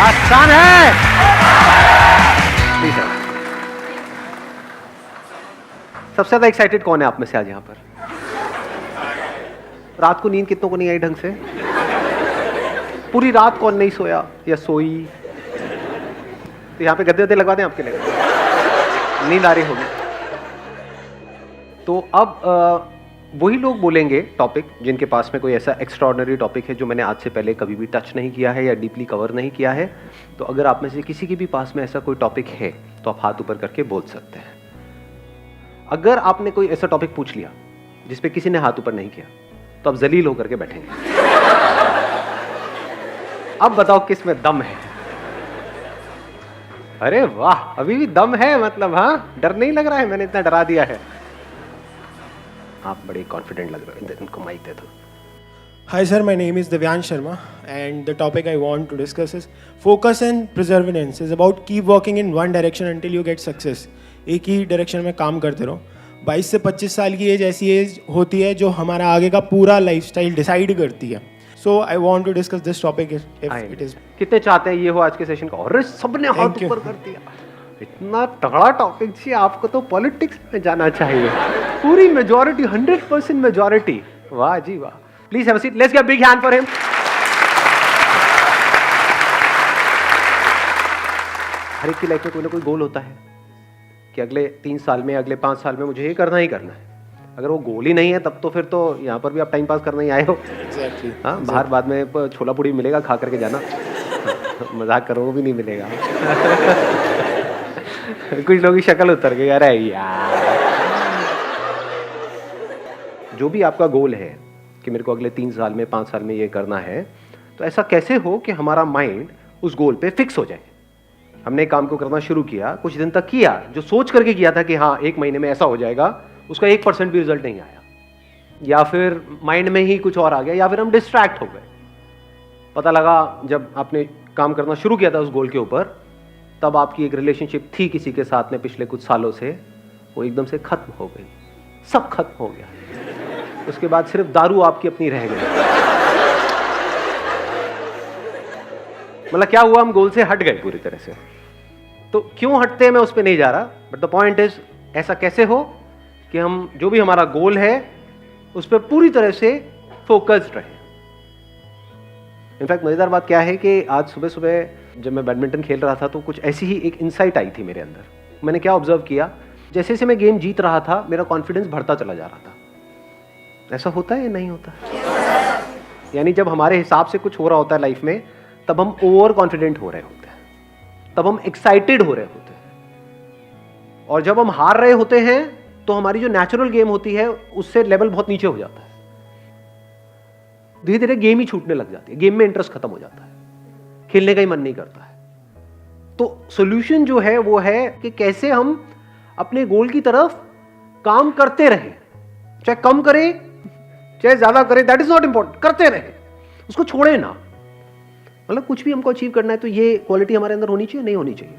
आसान है। सबसे ज्यादा एक्साइटेड कौन है आप में से आज यहाँ पर? रात को नींद कितनों को नहीं आई ढंग से? पूरी रात कौन नहीं सोया या सोई? तो यहाँ पे गद्दे गद्दे लगवा दें आपके लिए, नींद आ रही होगी। तो अब वही लोग बोलेंगे टॉपिक जिनके पास में कोई ऐसा एक्स्ट्राऑर्डिनरी टॉपिक है जो मैंने आज से पहले कभी भी टच नहीं किया है या डीपली कवर नहीं किया है। तो अगर आप में से किसी के भी पास में ऐसा कोई टॉपिक है तो आप हाथ ऊपर करके बोल सकते हैं। अगर आपने कोई ऐसा टॉपिक पूछ लिया जिस पे किसी ने हाथ ऊपर नहीं किया तो आप जलील होकर के बैठेंगे। अब बताओ किस में दम है? अरे वाह, अभी भी दम है, मतलब हाँ, डर नहीं लग रहा है, मैंने इतना डरा दिया है। आप बड़े कॉन्फिडेंट लग रहे हैं, इनको माइक दे दो। Hi sir, my name is Divyansh Sharma and the topic I want to discuss is focus and perseverance is about keep working in one direction until you get success. एक ही direction में काम करते रहो। 22 से 25 साल की as ऐसी as होती है जो हमारा आगे का पूरा लाइफस्टाइल डिसाइड करती है। So I want to discuss this topic if it is. कितने चाहते हैं ये हो आज के सेशन का? और सबने हाथ ऊपर कर दिया। इतना तगड़ा टॉपिक जी, आपको तो पॉलिटिक्स में जाना चाहिए। पूरी मेजॉरिटी, 100% मेजॉरिटी। वाह जी वाह। Please have a seat, let's give a big hand for him. हर एक की लाइफ में कोई ना कोई गोल होता है कि अगले 3 साल में, अगले 5 साल में मुझे ये करना ही करना है। अगर वो गोल ही नहीं है तब तो फिर तो यहाँ पर भी आप टाइम पास करने ही आए हो। Exactly. हाँ, बाहर बाद में छोला पूड़ी मिलेगा, खा करके जाना। मजाक करो, वो भी नहीं मिलेगा। कुछ लोगों की शक्ल उतर गई, अरे यार। जो भी आपका गोल है कि मेरे को अगले 3 साल में, 5 साल में ये करना है, तो ऐसा कैसे हो कि हमारा माइंड उस गोल पे फिक्स हो जाए। हमने काम को करना शुरू किया, कुछ दिन तक किया, जो सोच करके किया था कि हाँ 1 महीने में ऐसा हो जाएगा, उसका 1% भी रिजल्ट नहीं आया, या फिर माइंड में ही कुछ और आ गया, या फिर हम डिस्ट्रैक्ट हो गए। पता लगा जब आपने काम करना शुरू किया था उस गोल के ऊपर, तब आपकी एक रिलेशनशिप थी किसी के साथ में पिछले कुछ सालों से, वो एकदम से खत्म हो गई, सब खत्म हो गया। उसके बाद सिर्फ दारू आपकी अपनी रह गई। मतलब क्या हुआ, हम गोल से हट गए पूरी तरह से। तो क्यों हटते हैं मैं उस पर नहीं जा रहा, बट द पॉइंट इज ऐसा कैसे हो कि हम जो भी हमारा गोल है उस पर पूरी तरह से फोकस्ड रहे। इनफैक्ट मजेदार बात क्या है कि आज सुबह सुबह जब मैं बैडमिंटन खेल रहा था तो कुछ ऐसी ही एक इंसाइट आई थी मेरे अंदर। मैंने क्या ऑब्जर्व किया, जैसे जैसे मैं गेम जीत रहा था मेरा कॉन्फिडेंस बढ़ता चला जा रहा था। ऐसा होता है या नहीं होता? यानी जब हमारे हिसाब से कुछ हो रहा होता है लाइफ में, तब हम ओवर कॉन्फिडेंट हो रहे होते हैं, तब हम एक्साइटेड हो रहे होते हैं। और जब हम हार रहे होते हैं तो हमारी जो नेचुरल गेम होती है उससे लेवल बहुत नीचे हो जाता है। धीरे धीरे गेम ही छूटने लग जाती है, गेम में इंटरेस्ट खत्म हो जाता है, खेलने का ही मन नहीं करता है। तो सॉल्यूशन जो है वो है कि कैसे हम अपने गोल की तरफ काम करते रहें, चाहे कम करें चाहे ज्यादा करें, दैट इज नॉट इंपॉर्टेंट, करते रहें, उसको छोड़े ना। मतलब कुछ भी हमको अचीव करना है तो ये क्वालिटी हमारे अंदर होनी चाहिए, नहीं होनी चाहिए?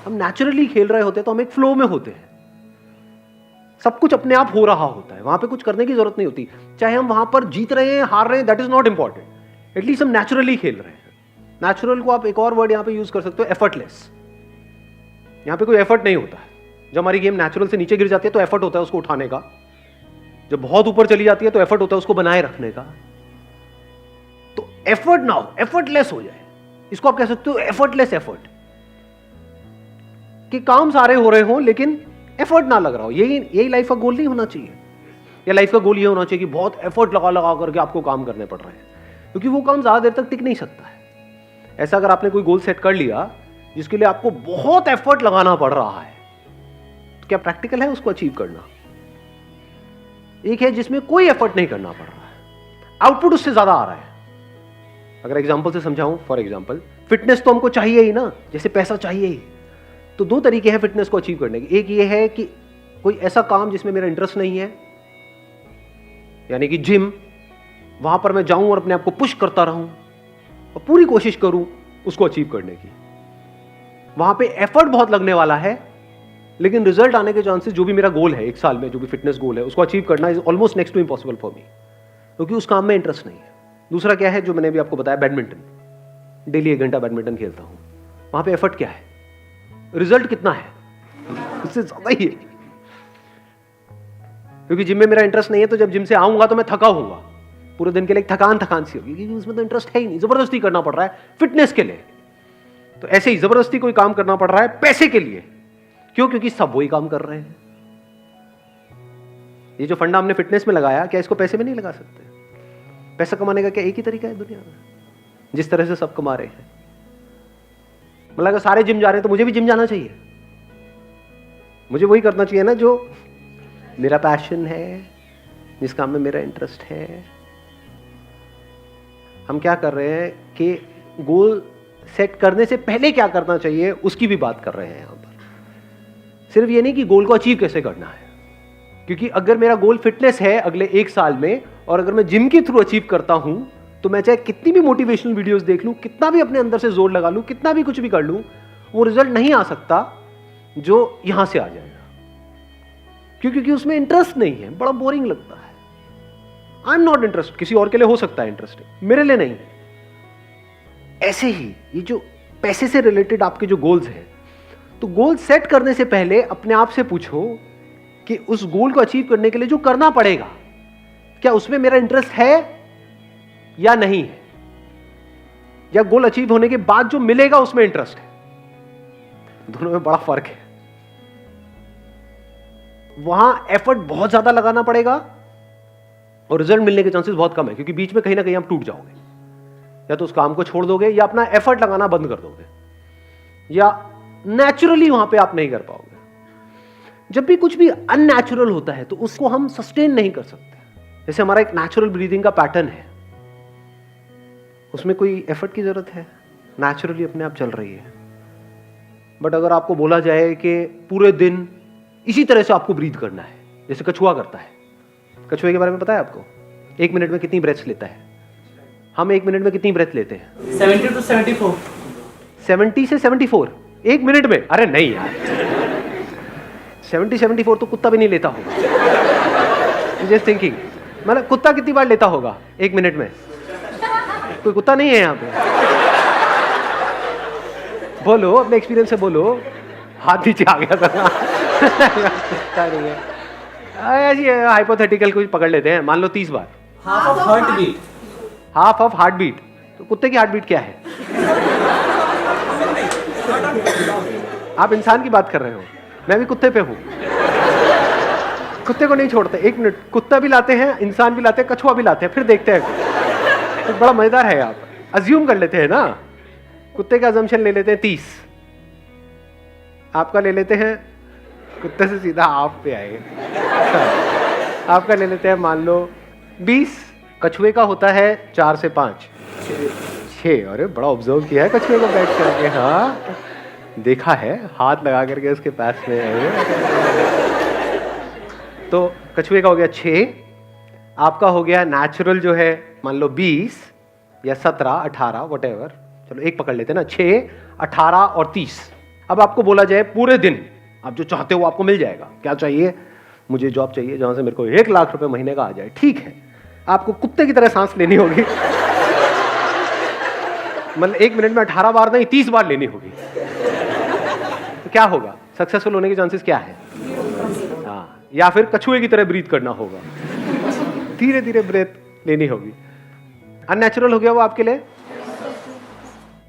हम नेचुरली खेल रहे होते हैं तो हम एक फ्लो में होते हैं, सब कुछ अपने आप हो रहा होता है, वहां पे कुछ करने की जरूरत नहीं होती। चाहे हम वहां पर जीत रहे हैं, हार रहे हैं, that is not important, at least हम नेचुरली खेल रहे हैं। नेचुरल को आप एक और वर्ड यहां पे यूज कर सकते हो, एफर्टलेस। यहां पे कोई एफर्ट नहीं होता है। जब हमारी गेम नेचुरल से नीचे गिर जाती है तो एफर्ट होता है उसको उठाने का, जब बहुत ऊपर चली जाती है तो एफर्ट होता है उसको बनाए रखने का। तो एफर्ट ना हो, एफर्टलेस हो जाए, इसको आप कह सकते हो एफर्टलेस एफर्ट, कि काम सारे हो रहे हो लेकिन एफर्ट ना लग रहा हो। यही लाइफ का गोल नहीं होना चाहिए। या लाइफ का गोल ये होना चाहिए कि बहुत एफर्ट लगा लगा करके आपको काम करने पड़ रहे हैं, क्योंकि वो काम ज्यादा देर तक टिक नहीं सकता है। ऐसा अगर आपने कोई गोल सेट कर लिया जिसके लिए आपको बहुत एफर्ट लगाना पड़ रहा है, तो क्या प्रैक्टिकल है उसको अचीव करना? एक है जिसमें कोई एफर्ट नहीं करना पड़ रहा है, आउटपुट उससे ज्यादा आ रहा है। अगर एग्जाम्पल से समझाऊं, फॉर एग्जाम्पल फिटनेस तो हमको चाहिए ही ना, जैसे पैसा चाहिए ही। तो 2 तरीके हैं फिटनेस को अचीव करने के। एक ये है कि कोई ऐसा काम जिसमें मेरा इंटरेस्ट नहीं है, यानी कि जिम, वहां पर मैं जाऊं और अपने आप को पुश करता रहूं और पूरी कोशिश करूं उसको अचीव करने की। वहां पे एफर्ट बहुत लगने वाला है, लेकिन रिजल्ट आने के चांसेस, जो भी मेरा गोल है 1 साल में, जो भी फिटनेस गोल है, उसको अचीव करना is almost next to impossible for me, क्योंकि उस काम में इंटरेस्ट नहीं है। दूसरा क्या है, जो मैंने अभी आपको बताया, बैडमिंटन। डेली 1 घंटा बैडमिंटन खेलता हूँ, वहां पे एफर्ट क्या है, रिजल्ट कितना है, उससे ज्यादा ही है। क्योंकि जिम में मेरा इंटरेस्ट नहीं है, तो जब जिम से आऊंगा तो मैं थका होऊंगा, पूरे दिन के लिए थकान सी होगी, क्योंकि उसमें तो इंटरेस्ट है ही नहीं, जबरदस्ती करना पड़ रहा है फिटनेस के लिए। तो ऐसे ही जबरदस्ती कोई काम करना पड़ रहा है पैसे के लिए। क्यों? क्योंकि सब वही काम कर रहे हैं। ये जो फंडा हमने फिटनेस में लगाया, क्या इसको पैसे में नहीं लगा सकते? पैसा कमाने का क्या एक ही तरीका है दुनिया में, जिस तरह से सब कमा रहे हैं? मतलब अगर सारे जिम जा रहे हैं तो मुझे भी जिम जाना चाहिए, मुझे वही करना चाहिए ना जो मेरा पैशन है, जिस काम में मेरा इंटरेस्ट है। हम क्या कर रहे हैं कि गोल सेट करने से पहले क्या करना चाहिए उसकी भी बात कर रहे हैं यहां पर। सिर्फ ये नहीं कि गोल को अचीव कैसे करना है, क्योंकि अगर मेरा गोल फिटनेस है अगले 1 साल में, और अगर मैं जिम के थ्रू अचीव करता हूं, तो मैं चाहे कितनी भी मोटिवेशनल वीडियोस देख लूं, कितना भी अपने अंदर से जोर लगा लूं, कितना भी कुछ भी कर लूं, वो रिजल्ट नहीं आ सकता जो यहां से आ जाएगा। क्योंकि उसमें इंटरेस्ट नहीं है, बड़ा बोरिंग लगता है। I am not interested. किसी और के लिए हो सकता है इंटरेस्टिंग, मेरे लिए नहीं। ऐसे ही ये जो पैसे से रिलेटेड आपके जो गोल्स हैं, तो गोल सेट करने से पहले अपने आप से पूछो कि उस गोल को अचीव करने के लिए जो करना पड़ेगा, क्या उसमें मेरा इंटरेस्ट है या नहीं है, या गोल अचीव होने के बाद जो मिलेगा उसमें इंटरेस्ट है। दोनों में बड़ा फर्क है। वहां एफर्ट बहुत ज्यादा लगाना पड़ेगा और रिजल्ट मिलने के चांसेस बहुत कम है, क्योंकि बीच में कहीं ना कहीं आप टूट जाओगे, या तो उस काम को छोड़ दोगे, या अपना एफर्ट लगाना बंद कर दोगे, या नेचुरली वहां पे आप नहीं कर पाओगे। जब भी कुछ भी अननेचुरल होता है तो उसको हम सस्टेन नहीं कर सकते। जैसे हमारा एक नेचुरल ब्रीदिंग का पैटर्न है, उसमें कोई एफर्ट की जरूरत है, नेचुरली अपने आप चल रही है। बट अगर आपको बोला जाए कि पूरे दिन इसी तरह से आपको ब्रीथ करना है, जैसे कछुआ करता है। कछुए के बारे में पता है आपको? 1 मिनट में कितनी ब्रेथ्स लेता है? हम 1 मिनट में कितनी ब्रेथ लेते हैं? 70 to 74। 70 से 74 1 मिनट में? अरे नहीं यार, 70-74 तो कुत्ता भी नहीं लेता होगा। जस्ट थिंकिंग, मतलब कुत्ता कितनी बार लेता होगा 1 मिनट में? कोई कुत्ता नहीं है यहाँ पे? बोलो, अपने एक्सपीरियंस से बोलो। हाथ नीचे आ गया था। कुत्ता नहीं है, ऐसी हाइपोथेटिकल कुछ पकड़ लेते हैं। मान लो 30 बार। Half of heart beat. Half of heart beat? तो कुत्ते की हार्ट बीट क्या है? आप इंसान की बात कर रहे हो, मैं भी कुत्ते पे हूं। कुत्ते को नहीं छोड़ते 1 मिनट। कुत्ता भी लाते हैं, इंसान भी लाते हैं, कछुआ भी लाते हैं, फिर देखते हैं। तो बड़ा मजेदार है। आप अज्यूम कर लेते हैं ना, कुत्ते का अजम्पशन ले लेते हैं 30, आपका ले लेते हैं, कुत्ते से सीधा आप पे आए, आपका ले लेते हैं मान लो 20, कछुए का होता है 4 से 5, 6। अरे बड़ा ऑब्जर्व किया है कछुए को बैठ करके। हाँ, देखा है, हाथ लगा करके उसके पास में। तो कछुए का हो गया 6, आपका हो गया नेचुरल जो है मान लो 20 या 17, 18, व्हाटएवर, चलो एक पकड़ लेते हैं ना, 6, 18 और 30। अब आपको बोला जाए पूरे दिन आप जो चाहते हो आपको मिल जाएगा। क्या चाहिए? मुझे जॉब चाहिए जहां से मेरे को 1 लाख रुपए महीने का आ जाए। ठीक है, आपको कुत्ते की तरह सांस लेनी होगी। मतलब 1 मिनट में 18 बार नहीं, 30 बार लेनी होगी। तो क्या होगा? सक्सेसफुल होने के चांसेस क्या है? हाँ, या फिर कछुए की तरह ब्रीथ करना होगा, धीरे धीरे ब्रेथ लेनी होगी। अननेचुरल हो गया वो आपके लिए?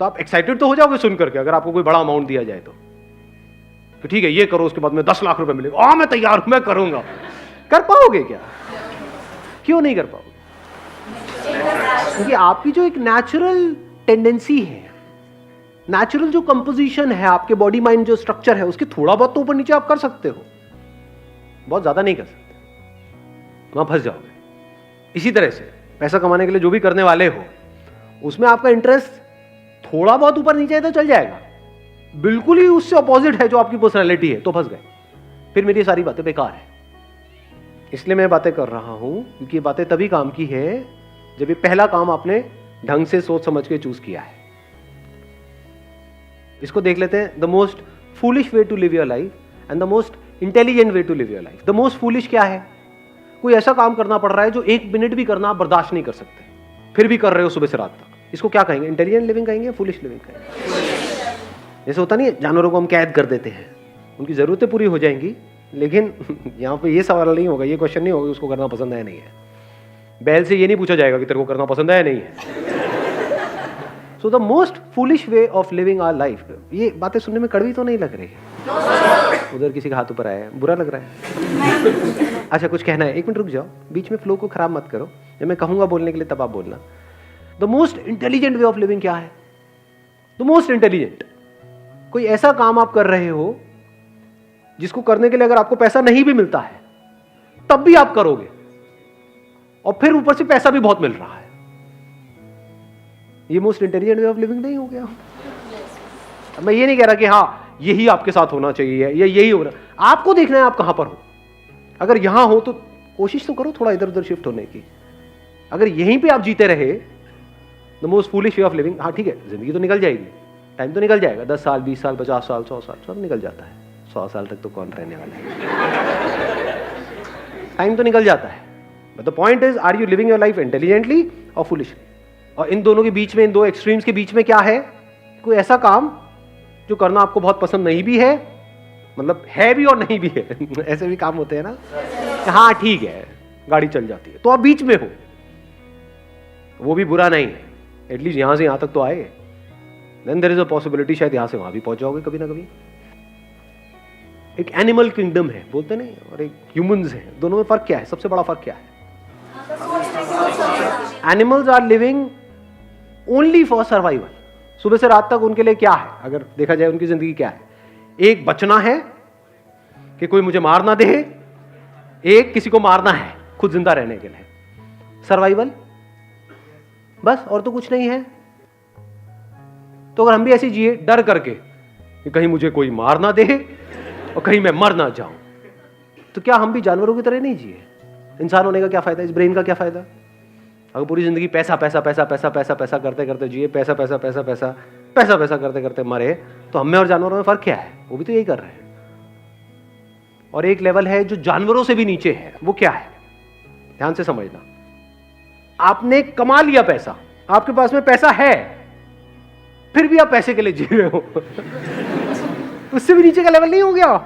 तो आप एक्साइटेड तो हो जाओगे सुन करके, अगर आपको कोई बड़ा अमाउंट दिया जाए तो ठीक है ये करो, उसके बाद में 10 लाख रुपए मिलेगा, मैं तैयार हूं, मैं करूंगा। कर पाओगे क्या? क्यों नहीं कर पाओगे? क्योंकि आपकी जो एक नेचुरल टेंडेंसी है, नेचुरल जो कंपोजिशन है, आपके बॉडी माइंड जो स्ट्रक्चर है, उसके थोड़ा बहुत तो ऊपर नीचे आप कर सकते हो, बहुत ज्यादा नहीं कर सकते, वहां फंस जाओगे। इसी तरह से पैसा कमाने के लिए जो भी करने वाले हो, उसमें आपका इंटरेस्ट थोड़ा बहुत ऊपर नीचे है तो चल जाएगा, बिल्कुल ही उससे अपोजिट है जो आपकी पर्सनैलिटी है तो फंस गए, फिर मेरी सारी बातें बेकार है। इसलिए मैं बातें कर रहा हूं क्योंकि ये बातें तभी काम की है जब ये पहला काम आपने ढंग से सोच समझ के चूज किया है। इसको देख लेते हैं, the most foolish way to live your life and the most intelligent way to live your life. The most foolish क्या है? कोई ऐसा काम करना पड़ रहा है जो 1 मिनट भी करना आप बर्दाश्त नहीं कर सकते, फिर भी कर रहे हो सुबह से रात तक। इसको क्या कहेंगे? इंटेलिजेंट लिविंग कहेंगे या फूलिश लिविंग कहेंगे? जैसे होता नहीं है, जानवरों को हम कैद कर देते हैं, उनकी ज़रूरतें पूरी हो जाएंगी, लेकिन यहाँ पे ये सवाल नहीं होगा, ये क्वेश्चन नहीं होगा उसको करना पसंद है नहीं है। बैल से ये नहीं पूछा जाएगा कि तेरे को करना पसंद है या नहीं है। So the most foolish way of living our life. ये बातें सुनने में कड़वी तो नहीं लग रही है? उधर किसी का हाथ ऊपर आया है, बुरा लग रहा है? अच्छा, कुछ कहना है? 1 मिनट रुक जाओ, बीच में फ्लो को खराब मत करो। जब मैं कहूंगा बोलने के लिए तब आप बोलना। The most intelligent way of living क्या है? द मोस्ट इंटेलिजेंट, कोई ऐसा काम आप कर रहे हो जिसको करने के लिए अगर आपको पैसा नहीं भी मिलता है तब भी आप करोगे, और फिर ऊपर से पैसा भी बहुत मिल रहा है। ये most intelligent way of living नहीं हो गया? मैं ये नहीं कह रहा कि हाँ यही आपके साथ होना चाहिए या यही हो रहा। आपको देखना है आप कहां पर हो। अगर यहां हो तो कोशिश तो करो थोड़ा इधर उधर शिफ्ट होने की। अगर यहीं पे आप जीते रहे, the most foolish way of living, हाँ ठीक है, जिंदगी तो निकल जाएगी, टाइम तो निकल जाएगा, 10 साल 20 साल 50 साल 100 साल सब निकल जाता है। 100 साल तक तो कौन रहने वाला है? टाइम तो निकल जाता है, but the point is, are you living your life intelligently और फुलिशली? और इन दोनों के बीच में, इन दो एक्सट्रीम्स के बीच में क्या है? कोई ऐसा काम जो करना आपको बहुत पसंद नहीं भी है, मतलब है भी और नहीं भी है। ऐसे भी काम होते हैं ना, हाँ ठीक है गाड़ी चल जाती है, तो आप बीच में हो, वो भी बुरा नहीं है, एटलीस्ट यहां से यहां तक तो आए। Then there is a possibility शायद यहां से वहां भी पहुंच जाओगे कभी ना कभी। एक एनिमल किंगडम है बोलते नहीं, और एक ह्यूमंस है, दोनों में फर्क क्या है? सबसे बड़ा फर्क क्या है? Animals are living only for survival. सुबह से रात तक उनके लिए क्या है? अगर देखा जाए उनकी जिंदगी क्या है? एक बचना है कि कोई मुझे मार ना दे, एक किसी को मारना है खुद जिंदा रहने के लिए, सर्वाइवल, बस और तो कुछ नहीं है। तो अगर हम भी ऐसे जिए डर करके कि कहीं मुझे कोई मार ना दे और कहीं मैं मर ना जाऊं, तो क्या हम भी जानवरों की तरह नहीं जिए? इंसान होने का क्या फायदा? इस ब्रेन का क्या फायदा? अगर पूरी जिंदगी पैसा पैसा पैसा पैसा पैसा पैसा करते करते जिए, पैसा पैसा पैसा पैसा पैसा पैसा करते करते मरे, तो हमें और जानवरों में फर्क क्या है? वो भी तो यही कर रहे हैं। और एक लेवल है जो जानवरों से भी नीचे है, वो क्या है? ध्यान से समझना। आपने कमा लिया पैसा, आपके पास में पैसा है, फिर भी आप पैसे के लिए जी रहे हो। उससे भी नीचे का लेवल नहीं हो गया?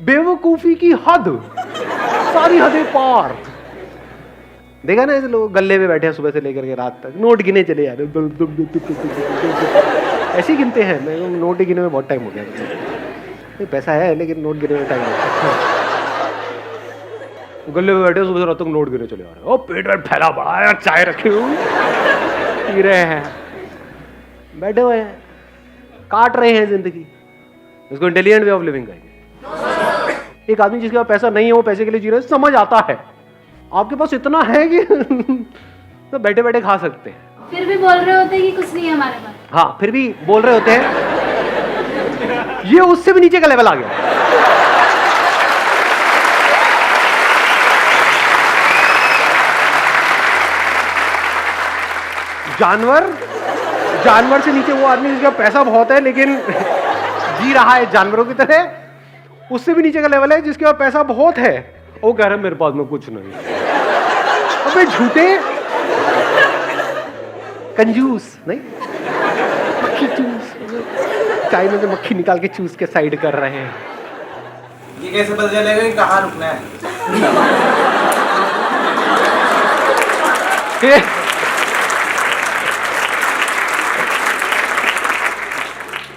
बेवकूफी की हद, सारी हदें पार। देखा ना ऐसे लोग गल्ले में बैठे हैं सुबह से लेकर के रात तक, नोट गिने चले जा रहे, ऐसे ही गिनते हैं। मैं नोट गिने में बहुत टाइम हो गया, पैसा है लेकिन नोट गिने में टाइम हो गया। गले में बैठे सुबह से रात तक नोट गिने चले आ रहे हैं। ओ पेट वेट फैला पड़ा है, चाय रखे हुए पी रहे हैं, बैठे हुए हैं, काट रहे हैं जिंदगी। इसको इंटेलिजेंट वे ऑफ लिविंग कहेंगे। एक आदमी जिसके पास पैसा नहीं है, वो पैसे के लिए जी रहे, समझ आता है। आपके पास इतना है कि तो बैठे बैठे खा सकते हैं, फिर भी बोल रहे होते हैं कि कुछ नहीं है हमारे पास। हाँ, फिर भी बोल रहे होते हैं। ये उससे भी नीचे का लेवल आ गया। जानवर से नीचे वो आदमी जिसका पैसा बहुत है लेकिन जी रहा है जानवरों की तरह। उससे भी नीचे का लेवल है जिसके पास पैसा बहुत है, वो कह रहा है मेरे पास में कुछ नहीं। अबे झूठे कंजूस नहीं, मक्खी चूस, चाय में से मक्खी निकाल के चूस के साइड कर रहे हैं। ये कैसे पता चलेगा कि कहाँ रुकना है?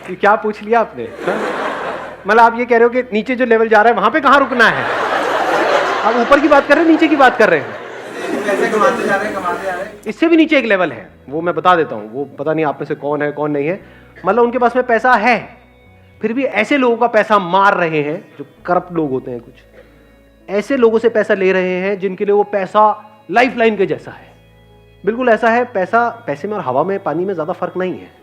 ये क्या पूछ लिया आपने? मतलब आप ये कह रहे हो कि नीचे जो लेवल जा रहा है वहां पे कहाँ रुकना है? आप ऊपर की बात कर रहे हैं, नीचे की बात कर रहे हैं? पैसे कमाते जा रहे हैं। इससे भी नीचे एक लेवल है, वो मैं बता देता हूँ। वो पता नहीं आप में से कौन है कौन नहीं है। मतलब उनके पास में पैसा है, फिर भी ऐसे लोगों का पैसा मार रहे हैं जो करप्ट लोग होते हैं। कुछ ऐसे लोगों से पैसा ले रहे हैं जिनके लिए वो पैसा लाइफ लाइन के जैसा है। बिल्कुल ऐसा है, पैसे में और हवा में, पानी में ज्यादा फर्क नहीं है।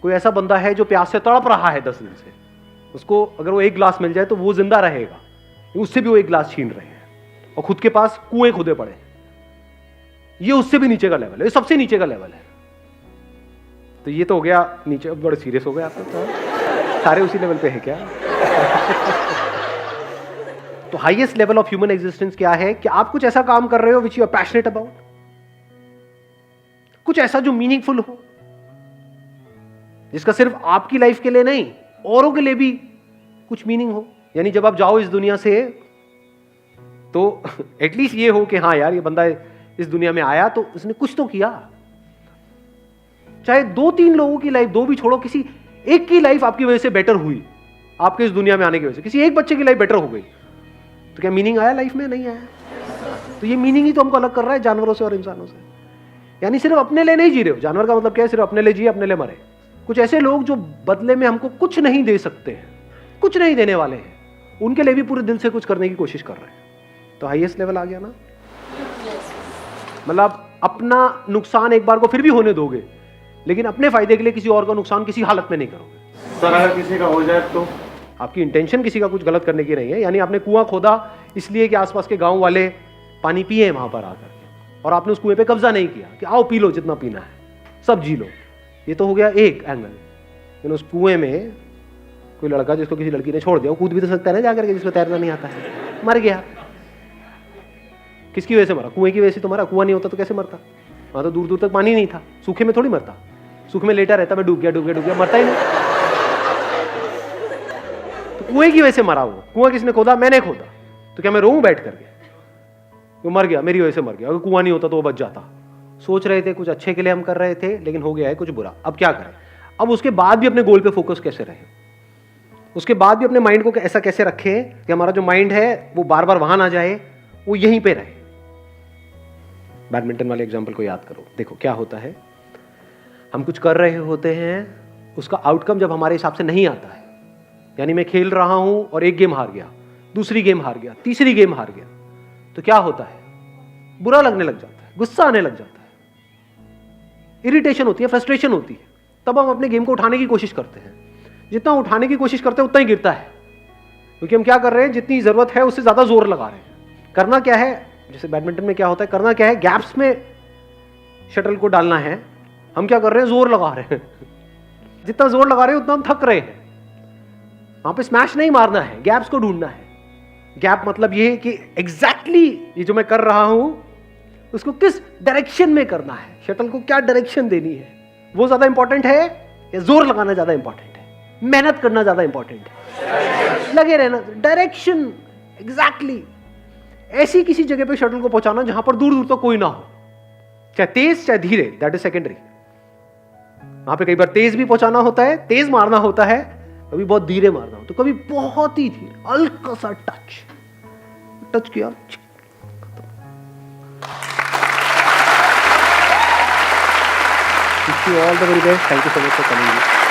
कोई ऐसा बंदा है जो प्यास से तड़प रहा है 10 दिन से, उसको अगर वो 1 गिलास मिल जाए तो वो जिंदा रहेगा, उससे भी वो 1 गिलास छीन रहे हैं और खुद के पास कुएं खुदे पड़े। ये उससे भी नीचे का लेवल है, ये सबसे नीचे का लेवल है। तो ये तो हो गया नीचे, बड़े सीरियस हो गए आप तो। सारे उसी लेवल पे है क्या? तो highest level of human existence क्या है कि आप कुछ ऐसा काम कर रहे हो which you are passionate about, कुछ ऐसा जो मीनिंगफुल हो, जिसका सिर्फ आपकी लाइफ के लिए नहीं औरों के लिए भी कुछ मीनिंग हो। यानी जब आप जाओ इस दुनिया से तो एटलीस्ट ये हो कि हाँ यार ये बंदा इस दुनिया में आया तो उसने कुछ तो किया। चाहे 2-3 लोगों की लाइफ, 2 भी छोड़ो, किसी एक की लाइफ आपकी वजह से बेटर हुई, आपके इस दुनिया में आने की वजह से किसी एक बच्चे की लाइफ बेटर हो गई, तो क्या मीनिंग आया लाइफ में? नहीं आया। तो ये मीनिंग ही तो हमको अलग कर रहा है जानवरों से और इंसानों से। यानी सिर्फ अपने लिए नहीं जी रहे हो। जानवर का मतलब क्या है? सिर्फ अपने लिए जिए, अपने लिए मरे। कुछ ऐसे लोग जो बदले में हमको कुछ नहीं दे सकते हैं, कुछ नहीं देने वाले हैं, उनके लिए भी पूरे दिल से कुछ करने की कोशिश कर रहे हैं। तो हाईएस्ट लेवल आ गया ना। मतलब अपना नुकसान एक बार को फिर भी होने दोगे, लेकिन अपने फायदे के लिए किसी और का नुकसान किसी हालत में नहीं करोगे। सर अगर किसी का हो जाए तो? आपकी इंटेंशन किसी का कुछ गलत करने की नहीं है। यानी आपने कुआं खोदा इसलिए कि आसपास के गांव वाले पानी पिए वहां पर आकर के, और आपने उस कुएं पे कब्जा नहीं किया कि आओ पी लो जितना पीना है, सब जी लो। ये तो हो गया एक एंगल। लेकिन उस कुएं में कोई लड़का जिसको किसी लड़की ने छोड़ दिया, वो कूद भी तो सकता है ना जाकर के, जिसको तैरना नहीं आता है, मर गया। किसकी वजह से मरा? कुएं की वजह से तो मरा। कुआं नहीं होता तो कैसे मरता? वहां तो दूर दूर तक पानी नहीं था। सूखे में थोड़ी मरता, सूखे में लेटा रहता, मैं डूब गया डूब गया डूब गया, मरता ही नहीं। तो कुएं की वजह से मरा वो। कुआं किसने खोदा? मैंने खोदा। तो क्या मैं रोऊं बैठ करके? वो मर गया, मेरी वजह से मर गया। अगर कुआं नहीं होता तो वो बच जाता। सोच रहे थे कुछ अच्छे के लिए हम कर रहे थे, लेकिन हो गया है कुछ बुरा। अब क्या करें? अब उसके बाद भी अपने गोल पे फोकस कैसे रहे? उसके बाद भी अपने माइंड को ऐसा कैसे रखें कि हमारा जो माइंड है वो बार बार वहां ना जाए, वो यहीं पे रहे। बैडमिंटन वाले एग्जाम्पल को याद करो। देखो क्या होता है, हम कुछ कर रहे होते हैं, उसका आउटकम जब हमारे हिसाब से नहीं आता है, यानी मैं खेल रहा हूं और एक गेम हार गया, दूसरी गेम हार गया, तीसरी गेम हार गया, तो क्या होता है? बुरा लगने लग जाता है, गुस्सा आने लग जाता है, इरिटेशन होती है, फ्रस्ट्रेशन होती है। तब हम अपने गेम को उठाने की कोशिश करते हैं। जितना उठाने की कोशिश करते हैं उतना ही गिरता है, क्योंकि हम क्या कर रहे हैं, जितनी जरूरत है उससे ज्यादा जोर लगा रहे हैं। करना क्या है, जैसे बैडमिंटन में क्या होता है, करना क्या है, गैप्स में शटल को डालना है। हम क्या कर रहे हैं, जोर लगा रहे हैं। जितना जोर लगा रहे हैं उतना हम थक रहे हैं। वहां पे स्मैश नहीं मारना है, गैप्स को ढूंढना है। गैप मतलब ये है कि एग्जैक्टली ये जो मैं कर रहा हूं उसको किस डायरेक्शन में करना है, शटल को क्या डायरेक्शन देनी है, वो ज्यादा इंपॉर्टेंट है या जोर लगाना ज्यादा इंपॉर्टेंट है, मेहनत करना ज्यादा इंपॉर्टेंट है, लगे रहना, डायरेक्शन एग्जैक्टली ऐसी किसी जगह पे शटल को पहुंचाना जहां पर दूर दूर तक कोई ना हो, चाहे तेज चाहे धीरे, दैट इज सेकेंडरी। वहां पे कई बार तेज भी पहुंचाना होता है, तेज मारना होता है, कभी बहुत धीरे मारना होता है, कभी बहुत ही धीरे, हल्का सा टच किया, all the very best, thank you so much for coming.